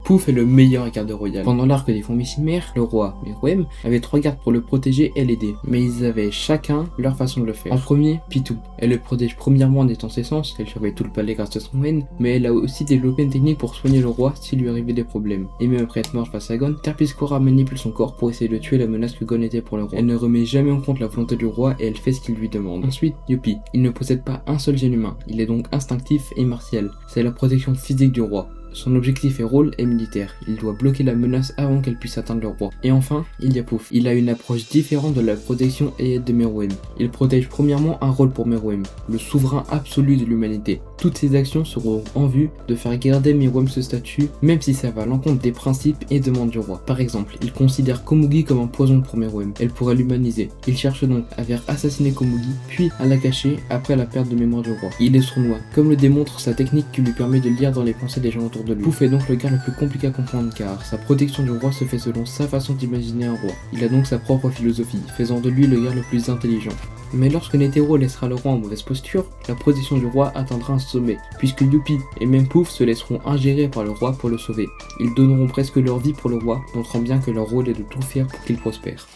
Pouf est le meilleur garde royal. Pendant l'arc des fourmis chimères, le roi Meruem avait 3 gardes pour le protéger et l'aider, mais ils avaient chacun leur façon de le faire. En premier, Pitou. Elle le protège premièrement en étant ses sens, elle surveille tout le palais grâce à son haine, mais elle a aussi développé une technique pour soigner le roi s'il lui arrivait des problèmes. Et même après être morte face à Gon, Terpsichora manipule son corps pour essayer de tuer la menace que Gon était pour le roi. Elle ne remet jamais en compte la volonté du roi et elle fait ce qu'il lui demande. Ensuite, Youpi. Il ne possède pas un seul gène humain, il est donc instinctif et martial. C'est la protection physique du roi. Son objectif et rôle est militaire, il doit bloquer la menace avant qu'elle puisse atteindre le roi. Et enfin, il y a Pouf. Il a une approche différente de la protection et aide de Meruem. Il protège premièrement un rôle pour Meruem, le souverain absolu de l'humanité. Toutes ses actions seront en vue de faire garder Meruem ce statut, même si ça va à l'encontre des principes et demandes du roi. Par exemple, il considère Komugi comme un poison pour Meruem, elle pourrait l'humaniser. Il cherche donc à faire assassiner Komugi, puis à la cacher après la perte de mémoire du roi. Il est sournois, comme le démontre sa technique qui lui permet de lire dans les pensées des gens autour de lui. Pouf est donc le garde le plus compliqué à comprendre car sa protection du roi se fait selon sa façon d'imaginer un roi. Il a donc sa propre philosophie, faisant de lui le garde le plus intelligent. Mais lorsque Netero laissera le roi en mauvaise posture, la protection du roi atteindra un sommet, puisque Youpi et même Pouf se laisseront ingérer par le roi pour le sauver. Ils donneront presque leur vie pour le roi, montrant bien que leur rôle est de tout faire pour qu'il prospère.